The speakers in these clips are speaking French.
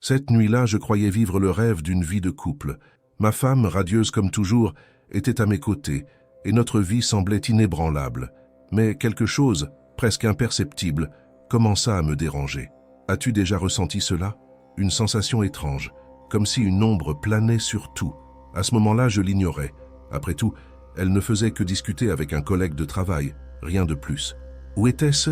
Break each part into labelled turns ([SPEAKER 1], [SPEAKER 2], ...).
[SPEAKER 1] Cette nuit-là, je croyais vivre le rêve d'une vie de couple. Ma femme, radieuse comme toujours, était à mes côtés, et notre vie semblait inébranlable. Mais quelque chose, presque imperceptible, commença à me déranger. As-tu déjà ressenti cela? Une sensation étrange, comme si une ombre planait sur tout. À ce moment-là, je l'ignorais. Après tout, elle ne faisait que discuter avec un collègue de travail, rien de plus. Où était-ce?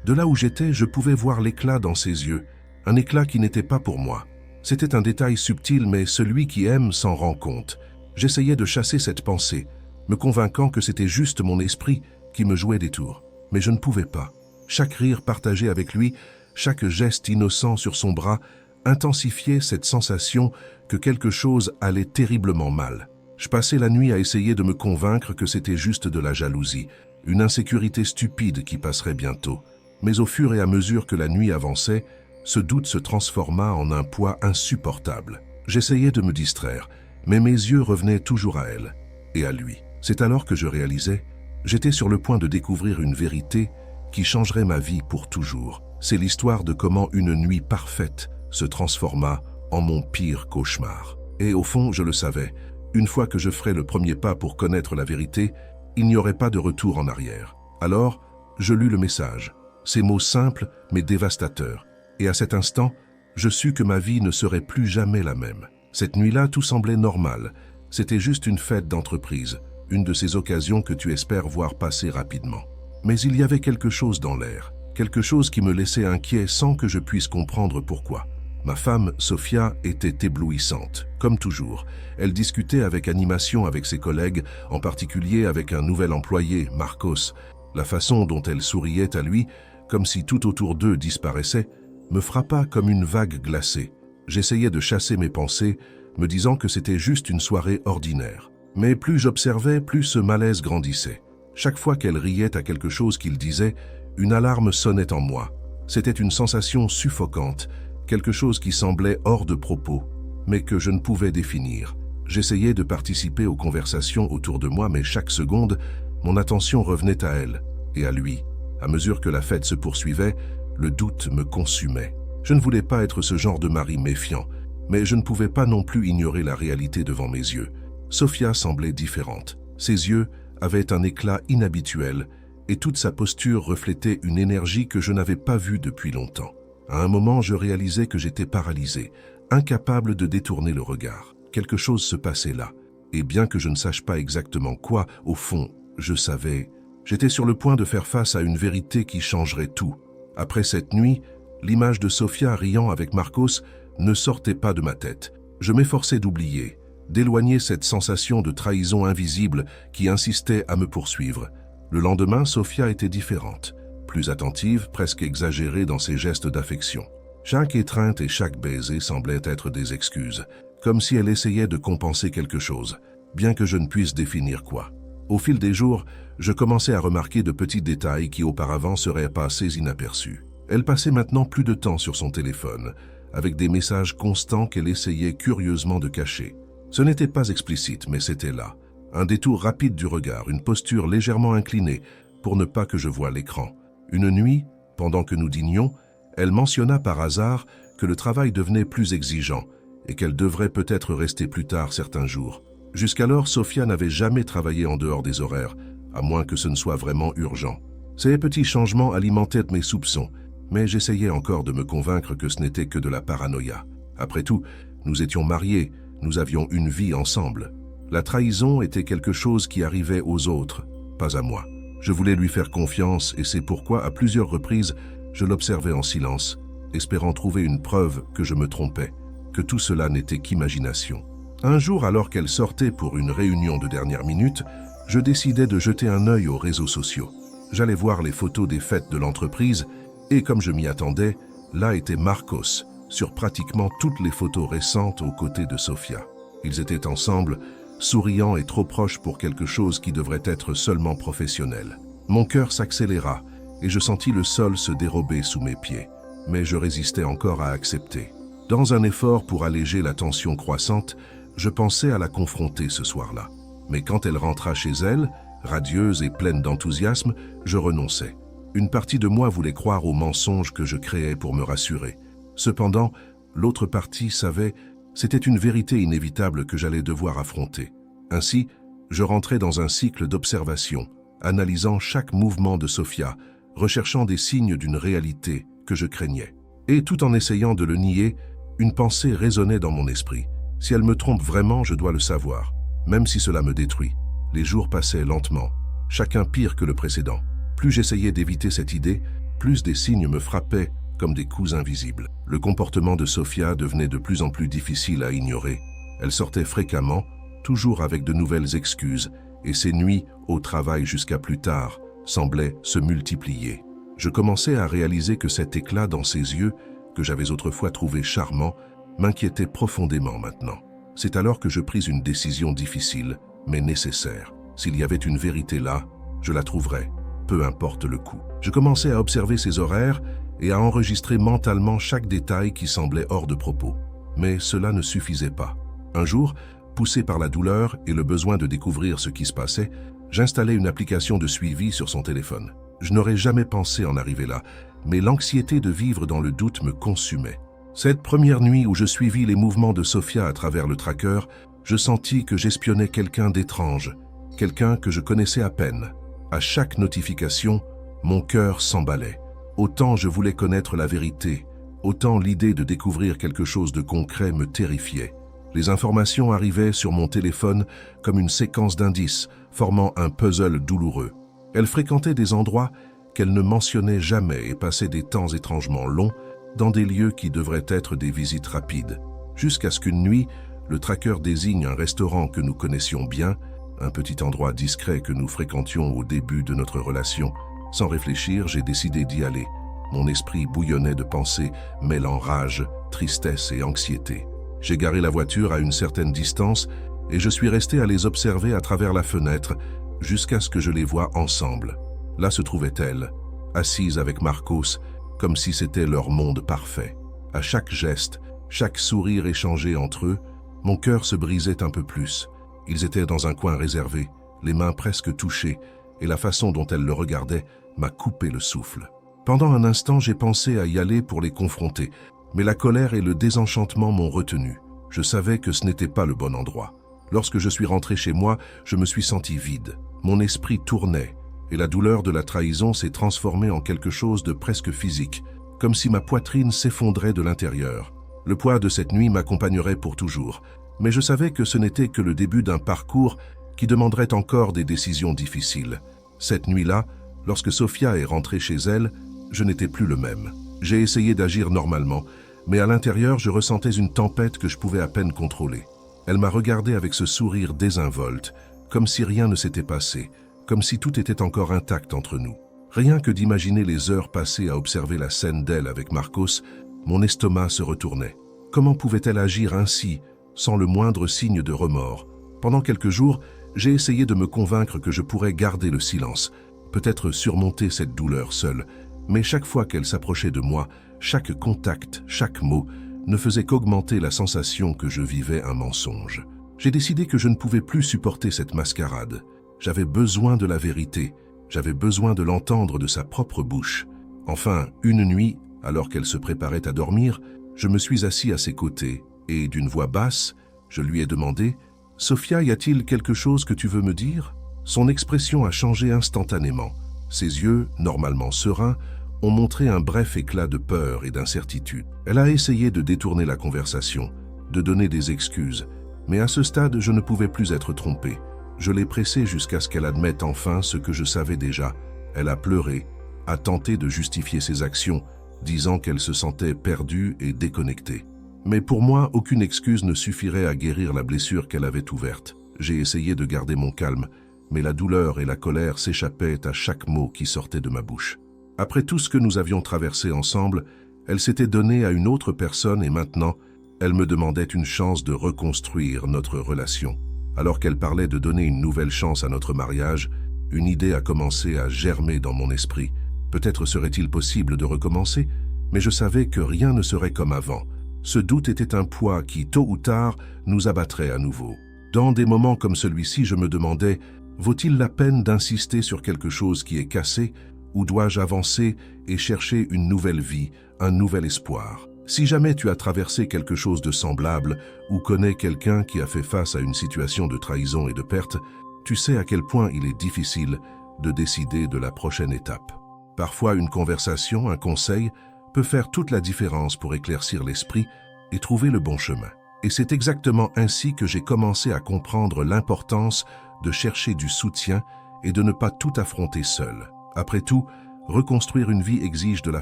[SPEAKER 1] De là où j'étais, je pouvais voir l'éclat dans ses yeux, un éclat qui n'était pas pour moi. C'était un détail subtil, mais celui qui aime s'en rend compte. J'essayais de chasser cette pensée, me convainquant que c'était juste mon esprit qui me jouait des tours. Mais je ne pouvais pas. Chaque rire partagé avec lui, chaque geste innocent sur son bras, intensifiait cette sensation que quelque chose allait terriblement mal. Je passais la nuit à essayer de me convaincre que c'était juste de la jalousie, une insécurité stupide qui passerait bientôt. Mais au fur et à mesure que la nuit avançait, ce doute se transforma en un poids insupportable. J'essayais de me distraire, mais mes yeux revenaient toujours à elle et à lui. C'est alors que je réalisais, j'étais sur le point de découvrir une vérité qui changerait ma vie pour toujours. C'est l'histoire de comment une nuit parfaite se transforma en mon pire cauchemar. Et au fond, je le savais, une fois que je ferais le premier pas pour connaître la vérité, il n'y aurait pas de retour en arrière. Alors, je lus le message, ces mots simples mais dévastateurs. Et à cet instant, je sus que ma vie ne serait plus jamais la même. Cette nuit-là, tout semblait normal. C'était juste une fête d'entreprise, une de ces occasions que tu espères voir passer rapidement. Mais il y avait quelque chose dans l'air, quelque chose qui me laissait inquiet sans que je puisse comprendre pourquoi. Ma femme, Sophia, était éblouissante, comme toujours. Elle discutait avec animation avec ses collègues, en particulier avec un nouvel employé, Marcos. La façon dont elle souriait à lui, comme si tout autour d'eux disparaissait, me frappa comme une vague glacée. J'essayais de chasser mes pensées, me disant que c'était juste une soirée ordinaire. Mais plus j'observais, plus ce malaise grandissait. Chaque fois qu'elle riait à quelque chose qu'il disait, une alarme sonnait en moi. C'était une sensation suffocante, quelque chose qui semblait hors de propos, mais que je ne pouvais définir. J'essayais de participer aux conversations autour de moi, mais chaque seconde, mon attention revenait à elle et à lui. À mesure que la fête se poursuivait, le doute me consumait. Je ne voulais pas être ce genre de mari méfiant, mais je ne pouvais pas non plus ignorer la réalité devant mes yeux. Sophia semblait différente. Ses yeux avaient un éclat inhabituel et toute sa posture reflétait une énergie que je n'avais pas vue depuis longtemps. À un moment, je réalisais que j'étais paralysé, incapable de détourner le regard. Quelque chose se passait là, et bien que je ne sache pas exactement quoi, au fond, je savais. J'étais sur le point de faire face à une vérité qui changerait tout. Après cette nuit, l'image de Sophia riant avec Marcos ne sortait pas de ma tête. Je m'efforçais d'oublier, d'éloigner cette sensation de trahison invisible qui insistait à me poursuivre. Le lendemain, Sophia était différente, plus attentive, presque exagérée dans ses gestes d'affection. Chaque étreinte et chaque baiser semblaient être des excuses, comme si elle essayait de compenser quelque chose, bien que je ne puisse définir quoi. Au fil des jours, je commençais à remarquer de petits détails qui auparavant seraient passés inaperçus. Elle passait maintenant plus de temps sur son téléphone, avec des messages constants qu'elle essayait curieusement de cacher. Ce n'était pas explicite, mais c'était là. Un détour rapide du regard, une posture légèrement inclinée, pour ne pas que je voie l'écran. Une nuit, pendant que nous dînions, elle mentionna par hasard que le travail devenait plus exigeant et qu'elle devrait peut-être rester plus tard certains jours. Jusqu'alors, Sophia n'avait jamais travaillé en dehors des horaires, à moins que ce ne soit vraiment urgent. Ces petits changements alimentaient mes soupçons, mais j'essayais encore de me convaincre que ce n'était que de la paranoïa. Après tout, nous étions mariés, nous avions une vie ensemble. La trahison était quelque chose qui arrivait aux autres, pas à moi. Je voulais lui faire confiance et c'est pourquoi, à plusieurs reprises, je l'observais en silence, espérant trouver une preuve que je me trompais, que tout cela n'était qu'imagination. Un jour, alors qu'elle sortait pour une réunion de dernière minute, je décidai de jeter un œil aux réseaux sociaux. J'allais voir les photos des fêtes de l'entreprise et comme je m'y attendais, là était Marcos, sur pratiquement toutes les photos récentes aux côtés de Sophia. Ils étaient ensemble, souriants et trop proches pour quelque chose qui devrait être seulement professionnel. Mon cœur s'accéléra et je sentis le sol se dérober sous mes pieds, mais je résistais encore à accepter. Dans un effort pour alléger la tension croissante, je pensais à la confronter ce soir-là. Mais quand elle rentra chez elle, radieuse et pleine d'enthousiasme, je renonçais. Une partie de moi voulait croire aux mensonges que je créais pour me rassurer. Cependant, l'autre partie savait, c'était une vérité inévitable que j'allais devoir affronter. Ainsi, je rentrais dans un cycle d'observation, analysant chaque mouvement de Sophia, recherchant des signes d'une réalité que je craignais. Et tout en essayant de le nier, une pensée résonnait dans mon esprit. Si elle me trompe vraiment, je dois le savoir, même si cela me détruit. Les jours passaient lentement, chacun pire que le précédent. Plus j'essayais d'éviter cette idée, plus des signes me frappaient comme des coups invisibles. Le comportement de Sophia devenait de plus en plus difficile à ignorer. Elle sortait fréquemment, toujours avec de nouvelles excuses, et ses nuits au travail jusqu'à plus tard semblaient se multiplier. Je commençais à réaliser que cet éclat dans ses yeux, que j'avais autrefois trouvé charmant, m'inquiétait profondément maintenant. C'est alors que je pris une décision difficile, mais nécessaire. S'il y avait une vérité là, je la trouverais, peu importe le coût. Je commençais à observer ses horaires et à enregistrer mentalement chaque détail qui semblait hors de propos. Mais cela ne suffisait pas. Un jour, poussé par la douleur et le besoin de découvrir ce qui se passait, j'installai une application de suivi sur son téléphone. Je n'aurais jamais pensé en arriver là, mais l'anxiété de vivre dans le doute me consumait. Cette première nuit où je suivis les mouvements de Sophia à travers le tracker, je sentis que j'espionnais quelqu'un d'étrange, quelqu'un que je connaissais à peine. À chaque notification, mon cœur s'emballait. Autant je voulais connaître la vérité, autant l'idée de découvrir quelque chose de concret me terrifiait. Les informations arrivaient sur mon téléphone comme une séquence d'indices, formant un puzzle douloureux. Elle fréquentait des endroits qu'elle ne mentionnait jamais et passait des temps étrangement longs dans des lieux qui devraient être des visites rapides. Jusqu'à ce qu'une nuit, le tracker désigne un restaurant que nous connaissions bien, un petit endroit discret que nous fréquentions au début de notre relation. Sans réfléchir, j'ai décidé d'y aller. Mon esprit bouillonnait de pensées mêlant rage, tristesse et anxiété. J'ai garé la voiture à une certaine distance et je suis resté à les observer à travers la fenêtre jusqu'à ce que je les voie ensemble. Là se trouvait-elle, assise avec Marcos, comme si c'était leur monde parfait. À chaque geste, chaque sourire échangé entre eux, mon cœur se brisait un peu plus. Ils étaient dans un coin réservé, les mains presque touchées, et la façon dont elle le regardait m'a coupé le souffle. Pendant un instant, j'ai pensé à y aller pour les confronter, mais la colère et le désenchantement m'ont retenu. Je savais que ce n'était pas le bon endroit. Lorsque je suis rentré chez moi, je me suis senti vide. Mon esprit tournait, et la douleur de la trahison s'est transformée en quelque chose de presque physique, comme si ma poitrine s'effondrait de l'intérieur. Le poids de cette nuit m'accompagnerait pour toujours, mais je savais que ce n'était que le début d'un parcours qui demanderait encore des décisions difficiles. Cette nuit-là, lorsque Sophia est rentrée chez elle, je n'étais plus le même. J'ai essayé d'agir normalement, mais à l'intérieur, je ressentais une tempête que je pouvais à peine contrôler. Elle m'a regardé avec ce sourire désinvolte, comme si rien ne s'était passé, comme si tout était encore intact entre nous. Rien que d'imaginer les heures passées à observer la scène d'elle avec Marcos, mon estomac se retournait. Comment pouvait-elle agir ainsi, sans le moindre signe de remords? Pendant quelques jours, j'ai essayé de me convaincre que je pourrais garder le silence, peut-être surmonter cette douleur seule, mais chaque fois qu'elle s'approchait de moi, chaque contact, chaque mot, ne faisait qu'augmenter la sensation que je vivais un mensonge. J'ai décidé que je ne pouvais plus supporter cette mascarade. J'avais besoin de la vérité, j'avais besoin de l'entendre de sa propre bouche. Enfin, une nuit, alors qu'elle se préparait à dormir, je me suis assis à ses côtés et, d'une voix basse, je lui ai demandé « Sophia, y a-t-il quelque chose que tu veux me dire ?» Son expression a changé instantanément. Ses yeux, normalement sereins, ont montré un bref éclat de peur et d'incertitude. Elle a essayé de détourner la conversation, de donner des excuses, mais à ce stade, je ne pouvais plus être trompé. Je l'ai pressée jusqu'à ce qu'elle admette enfin ce que je savais déjà. Elle a pleuré, a tenté de justifier ses actions, disant qu'elle se sentait perdue et déconnectée. Mais pour moi, aucune excuse ne suffirait à guérir la blessure qu'elle avait ouverte. J'ai essayé de garder mon calme, mais la douleur et la colère s'échappaient à chaque mot qui sortait de ma bouche. Après tout ce que nous avions traversé ensemble, elle s'était donnée à une autre personne et maintenant, elle me demandait une chance de reconstruire notre relation. Alors qu'elle parlait de donner une nouvelle chance à notre mariage, une idée a commencé à germer dans mon esprit. Peut-être serait-il possible de recommencer, mais je savais que rien ne serait comme avant. Ce doute était un poids qui, tôt ou tard, nous abattrait à nouveau. Dans des moments comme celui-ci, je me demandais, vaut-il la peine d'insister sur quelque chose qui est cassé, ou dois-je avancer et chercher une nouvelle vie, un nouvel espoir? Si jamais tu as traversé quelque chose de semblable ou connais quelqu'un qui a fait face à une situation de trahison et de perte, tu sais à quel point il est difficile de décider de la prochaine étape. Parfois, une conversation, un conseil, peut faire toute la différence pour éclaircir l'esprit et trouver le bon chemin. Et c'est exactement ainsi que j'ai commencé à comprendre l'importance de chercher du soutien et de ne pas tout affronter seul. Après tout, reconstruire une vie exige de la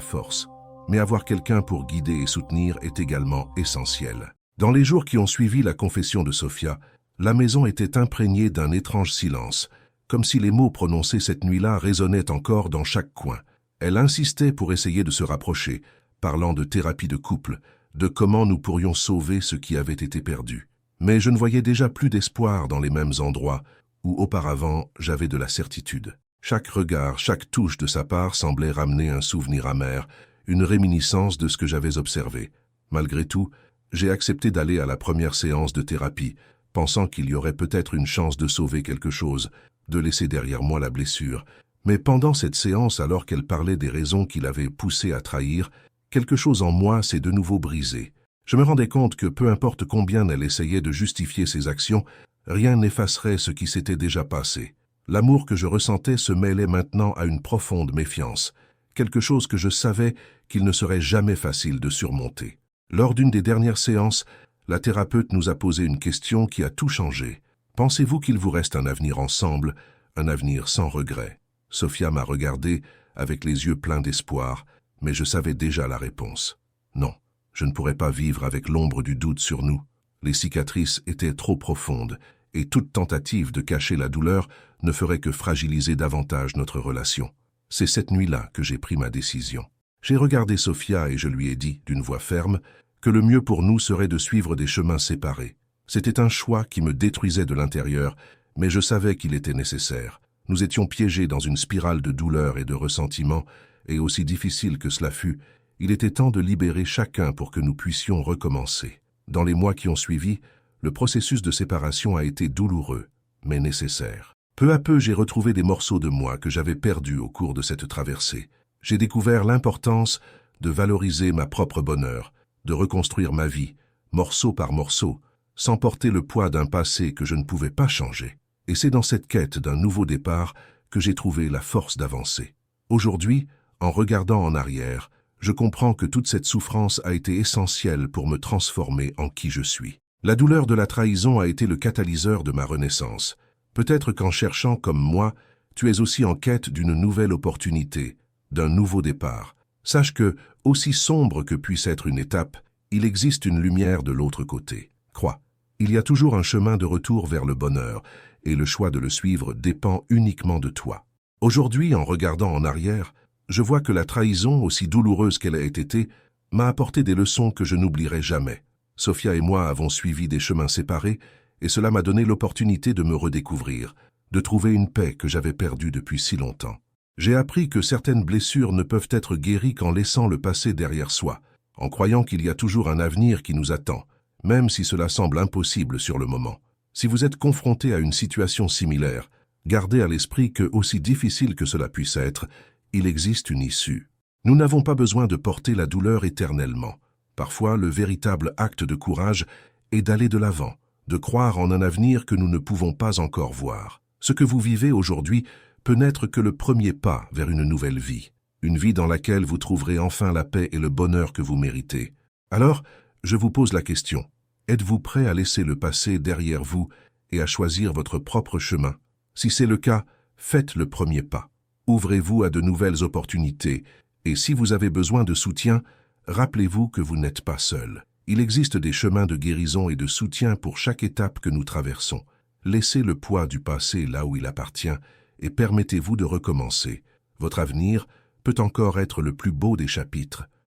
[SPEAKER 1] force, mais avoir quelqu'un pour guider et soutenir est également essentiel. Dans les jours qui ont suivi la confession de Sofia, la maison était imprégnée d'un étrange silence, comme si les mots prononcés cette nuit-là résonnaient encore dans chaque coin. Elle insistait pour essayer de se rapprocher, parlant de thérapie de couple, de comment nous pourrions sauver ce qui avait été perdu. Mais je ne voyais déjà plus d'espoir dans les mêmes endroits où auparavant j'avais de la certitude. Chaque regard, chaque touche de sa part semblait ramener un souvenir amer, une réminiscence de ce que j'avais observé. Malgré tout, j'ai accepté d'aller à la première séance de thérapie, pensant qu'il y aurait peut-être une chance de sauver quelque chose, de laisser derrière moi la blessure. Mais pendant cette séance, alors qu'elle parlait des raisons qui l'avaient poussée à trahir, quelque chose en moi s'est de nouveau brisé. Je me rendais compte que peu importe combien elle essayait de justifier ses actions, rien n'effacerait ce qui s'était déjà passé. L'amour que je ressentais se mêlait maintenant à une profonde méfiance, quelque chose que je savais qu'il ne serait jamais facile de surmonter. Lors d'une des dernières séances, la thérapeute nous a posé une question qui a tout changé. Pensez-vous qu'il vous reste un avenir ensemble, un avenir sans regret? Sofia m'a regardé avec les yeux pleins d'espoir, mais je savais déjà la réponse. Non, je ne pourrais pas vivre avec l'ombre du doute sur nous. Les cicatrices étaient trop profondes, et toute tentative de cacher la douleur ne ferait que fragiliser davantage notre relation. C'est cette nuit-là que j'ai pris ma décision. J'ai regardé Sofia et je lui ai dit, d'une voix ferme, que le mieux pour nous serait de suivre des chemins séparés. C'était un choix qui me détruisait de l'intérieur, mais je savais qu'il était nécessaire. Nous étions piégés dans une spirale de douleur et de ressentiment, et aussi difficile que cela fût, il était temps de libérer chacun pour que nous puissions recommencer. Dans les mois qui ont suivi, le processus de séparation a été douloureux, mais nécessaire. Peu à peu, j'ai retrouvé des morceaux de moi que j'avais perdus au cours de cette traversée. J'ai découvert l'importance de valoriser ma propre bonheur, de reconstruire ma vie, morceau par morceau, sans porter le poids d'un passé que je ne pouvais pas changer. Et c'est dans cette quête d'un nouveau départ que j'ai trouvé la force d'avancer. Aujourd'hui, en regardant en arrière, je comprends que toute cette souffrance a été essentielle pour me transformer en qui je suis. La douleur de la trahison a été le catalyseur de ma renaissance. Peut-être qu'en cherchant comme moi, tu es aussi en quête d'une nouvelle opportunité, d'un nouveau départ. Sache que, aussi sombre que puisse être une étape, il existe une lumière de l'autre côté. Crois, il y a toujours un chemin de retour vers le bonheur, et le choix de le suivre dépend uniquement de toi. Aujourd'hui, en regardant en arrière, je vois que la trahison, aussi douloureuse qu'elle ait été, m'a apporté des leçons que je n'oublierai jamais. Sofia et moi avons suivi des chemins séparés, et cela m'a donné l'opportunité de me redécouvrir, de trouver une paix que j'avais perdue depuis si longtemps. J'ai appris que certaines blessures ne peuvent être guéries qu'en laissant le passé derrière soi, en croyant qu'il y a toujours un avenir qui nous attend, même si cela semble impossible sur le moment. Si vous êtes confronté à une situation similaire, gardez à l'esprit que, aussi difficile que cela puisse être, il existe une issue. Nous n'avons pas besoin de porter la douleur éternellement. Parfois, le véritable acte de courage est d'aller de l'avant, de croire en un avenir que nous ne pouvons pas encore voir. Ce que vous vivez aujourd'hui peut n'être que le premier pas vers une nouvelle vie, une vie dans laquelle vous trouverez enfin la paix et le bonheur que vous méritez. Alors, je vous pose la question, êtes-vous prêt à laisser le passé derrière vous et à choisir votre propre chemin? Si c'est le cas, faites le premier pas. Ouvrez-vous à de nouvelles opportunités, et si vous avez besoin de soutien, rappelez-vous que vous n'êtes pas seul. Il existe des chemins de guérison et de soutien pour chaque étape que nous traversons. Laissez le poids du passé là où il appartient et permettez-vous de recommencer. Votre avenir peut encore être le plus beau des chapitres.